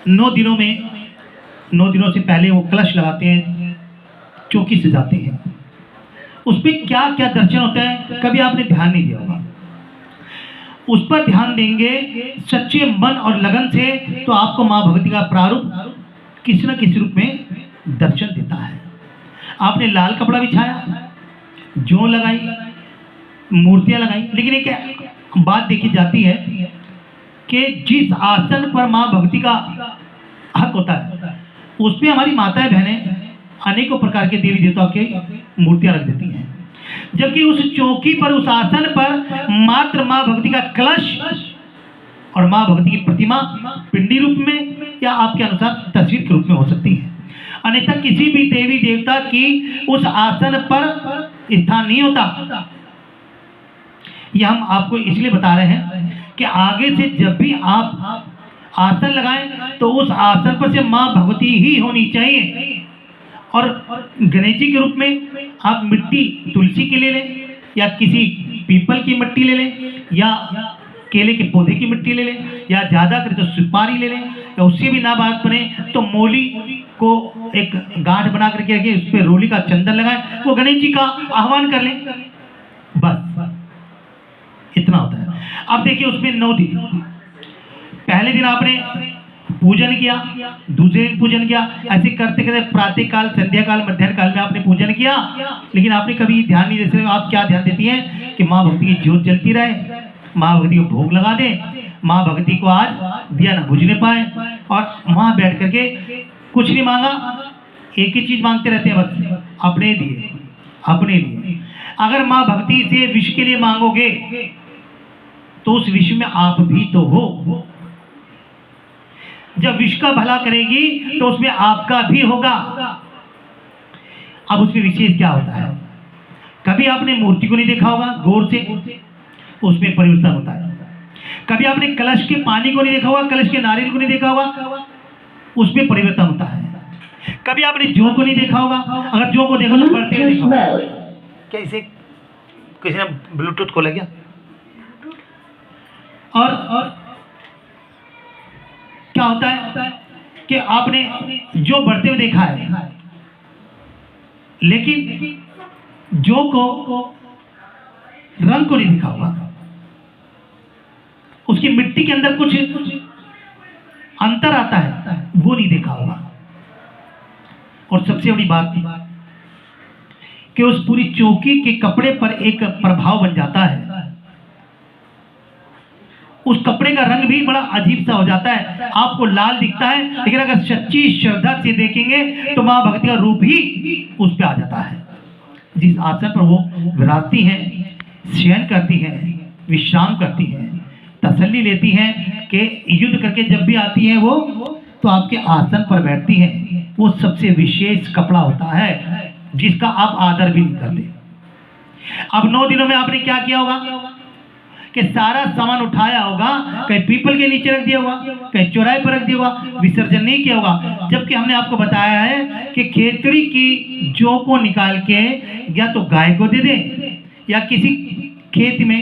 9 दिनों से पहले वो कलश लगाते हैं, चौकी सजाते हैं। उस पर क्या क्या दर्शन होता है कभी आपने ध्यान नहीं दिया होगा। उस पर ध्यान देंगे सच्चे मन और लगन से तो आपको माँ भगवती का प्रारूप किसी न किसी रूप में दर्शन देता है। आपने लाल कपड़ा बिछाया, जौ लगाई, मूर्तियां लगाई, लेकिन एक बात देखी जाती है कि जिस आसन पर माँ भगवती का हक होता है उसमें हमारी माताएं बहनें अनेकों प्रकार के देवी देवताओं की मूर्तियां रख देती हैं, जबकि उस चौकी पर, उस आसन पर मात्र माँ भगवती का कलश और माँ भगवती की प्रतिमा पिंडी रूप में या आपके अनुसार तस्वीर के रूप में हो सकती है। अन्यथा किसी भी देवी देवता की उस आसन पर स्थान नहीं होता। यह हम आपको इसलिए बता रहे हैं कि आगे से जब भी आप आसन लगाएं तो उस आसन पर से माँ भगवती ही होनी चाहिए। और गणेश जी के रूप में आप मिट्टी तुलसी की ले लें या किसी पीपल की मिट्टी ले लें या केले के पौधे की मिट्टी ले लें या ज़्यादा कर तो सुपारी ले लें या उससे भी ना बात बने तो मोली को एक गांठ बना करके रखें, उस पर रोली का चंदन लगाएं, वो गणेश जी का आह्वान कर लें, बस इतना होता है। अब देखिए उसमें 9 दिन, पहले दिन आपने पूजन किया, दूसरे दिन पूजन किया, ऐसे करते करते प्रातः काल, संध्या काल, मध्याह्न काल में आपने पूजन किया, लेकिन आपने कभी ध्यान नहीं देते। आप क्या ध्यान देती हैं कि माँ भगवती की ज्योत जलती रहे, माँ भगवती को भोग लगा दे, माँ भगवती को आज दिया न बुझने पाए, और वहां बैठ करके कुछ नहीं मांगा, एक ही चीज मांगते रहते हैं, बस अपने लिए, अपने लिए। अगर माँ भगवती से विश्व के लिए मांगोगे तो उस विश्व में आप भी तो हो। जब विश्व का भला करेगी तो उसमें आपका भी होगा। अब उसमें विशेष क्या होता है, कभी आपने मूर्ति को नहीं देखा होगा गौर से, उसमें परिवर्तन होता है। कभी आपने कलश के पानी को नहीं देखा होगा, कलश के नारियल को नहीं देखा होगा, उसमें परिवर्तन होता है। कभी आपने जौ को नहीं देखा होगा, अगर जौ को देखो तो बढ़ते हुए देखा होगा। क्या इसे किसी ने ब्लूटूथ खोला क्या? और क्या होता है कि आपने जो बढ़ते हुए देखा है, लेकिन जो को रंग को नहीं दिखा होगा, उसकी मिट्टी के अंदर कुछ अंतर आता है वो नहीं देखा होगा। और सबसे बड़ी बात कि उस पूरी चौकी के कपड़े पर एक प्रभाव बन जाता है, उस कपड़े का रंग भी बड़ा अजीब सा हो जाता है, आपको लाल दिखता है, लेकिन अगर सच्ची श्रद्धा से देखेंगे तो मां भगवती का रूप ही उस पे आ जाता है। जिस आसन पर वो विराजती हैं, शयन करती हैं, विश्राम करती हैं, तसल्ली लेती हैं कि युद्ध करके जब भी आती हैं वो तो आपके आसन पर बैठती हैं। वो सबसे विशेष कपड़ा होता है जिसका आप आदर भी नहीं करते। अब 9 दिनों में आपने क्या किया होगा कि सारा सामान उठाया होगा, कहीं पीपल के नीचे रख दिया होगा, कहीं चौराहे पर रख दिया होगा, विसर्जन नहीं किया होगा। जबकि हमने आपको बताया है कि खेतड़ी की जौ को निकाल के या तो गाय को दे दें या किसी खेत में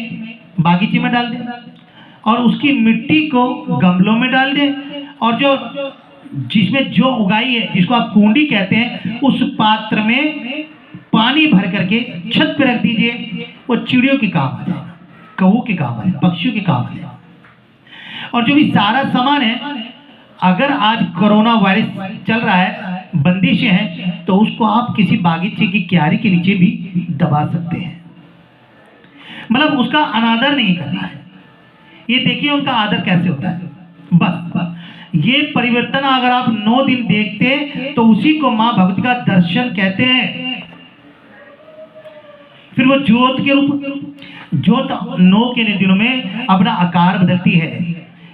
बागीचे में डाल दें और उसकी मिट्टी को गमलों में डाल दें, और जो जिसमें जो उगाई है, जिसको आप कुंडी कहते हैं, उस पात्र में पानी भर करके छत पे रख दीजिए। वो चिड़ियों के काम है, कौओं के काम है, पक्षियों के काम है। और जो भी सारा सामान है, अगर आज कोरोना वायरस चल रहा है, बंदिशें हैं, तो उसको आप किसी बागीचे की क्यारी के नीचे भी दबा सकते हैं। मतलब उसका अनादर नहीं करना है। ये देखिए उनका आदर कैसे होता है। बस ये परिवर्तन अगर आप 9 दिन देखते तो उसी को मां भगवती का दर्शन कहते हैं। फिर वो ज्योत के रूप, ज्योत 9 के दिनों में अपना आकार बदलती है।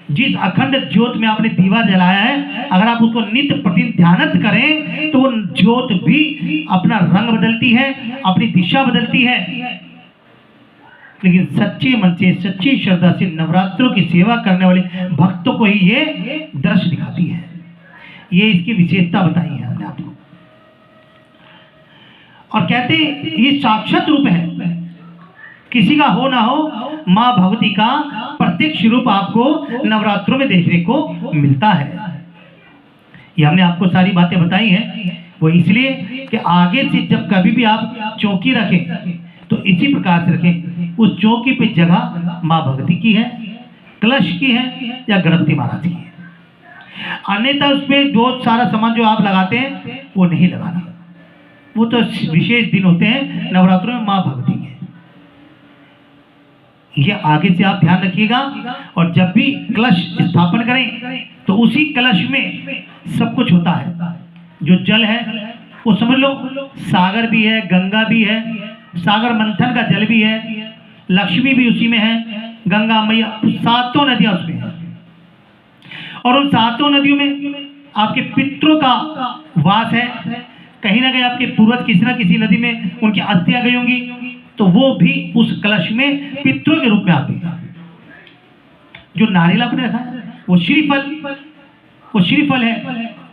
जिस अखंड ज्योत में आपने दीवा जलाया है, अगर आप उसको नित्य प्रतिदिन ध्यानत करें तो वो ज्योत भी अपना रंग बदलती है, अपनी दिशा बदलती है। लेकिन सच्चे मन से, सच्ची श्रद्धा से नवरात्रों की सेवा करने वाले भक्तों को ही ये दृश्य दिखाती है। ये इसकी विशेषता बताई है हमने आपको। और कहते ये साक्षात रूप है, किसी का हो ना हो, मां भगवती का प्रत्यक्ष रूप आपको नवरात्रों में देखने को मिलता है। ये हमने आपको सारी बातें बताई हैं, वो इसलिए कि आगे से जब कभी भी आप चौकी रखें तो इसी प्रकार से रखें। उस चौकी पे जगह माँ भगवती की है, कलश की है या गणपति महाराज की है। अन्यथा उसमें जो सारा सामान जो आप लगाते हैं वो नहीं लगाना। वो तो विशेष दिन होते हैं नवरात्रों में माँ भगवती के, ये आगे से आप ध्यान रखिएगा। और जब भी कलश स्थापन करें तो उसी कलश में सब कुछ होता है। जो जल है वो समझ लो सागर भी है, गंगा भी है, सागर मंथन का जल भी है, लक्ष्मी भी उसी में है, गंगा मैया, सातों नदियां उसमें है। और उन सातों नदियों में आपके पितरों का वास है। कहीं ना कहीं आपके पूर्वज किसी न किसी नदी में उनकी अस्थियां गई होंगी, तो वो भी उस कलश में पितरों के रूप में आते हैं। जो नारियल आपने रखा है वो श्रीफल है।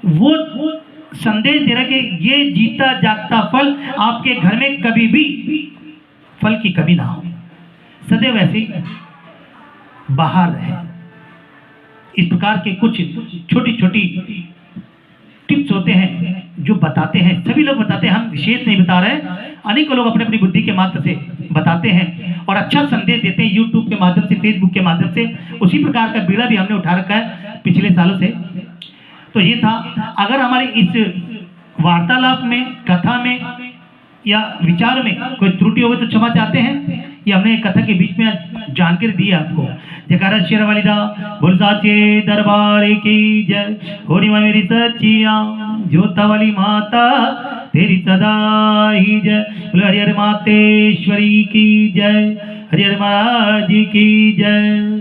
वो संदेश दे रहा है कि ये जीता जागता फल आपके घर में कभी भी फल की कमी ना हो, सदैव ऐसे ही बाहर रहे। इस प्रकार के कुछ छोटी छोटी टिप्स होते हैं जो बताते हैं, सभी लोग बताते हैं, हम विशेष नहीं बता रहे। अनेकों लोग अपनी अपनी बुद्धि के माध्यम से बताते हैं और अच्छा संदेश देते हैं, यूट्यूब के माध्यम से, फेसबुक के माध्यम से। उसी प्रकार का बीड़ा भी हमने उठा रखा है पिछले सालों से। तो ये था। अगर हमारे इस वार्तालाप में, कथा में या विचार में कोई त्रुटि हो गई तो क्षमा चाहते हैं। ये हमने कथा के बीच में जानकारी दी है आपको। जयकारा शेर वालिदा बोल साचे दरबार की जय। होरी माँ मेरी सच्चिया ज्योता वाली माता तेरी सदा ही जय। बोले हरिहर मातेश्वरी की जय, हरिहर महाराज की जय।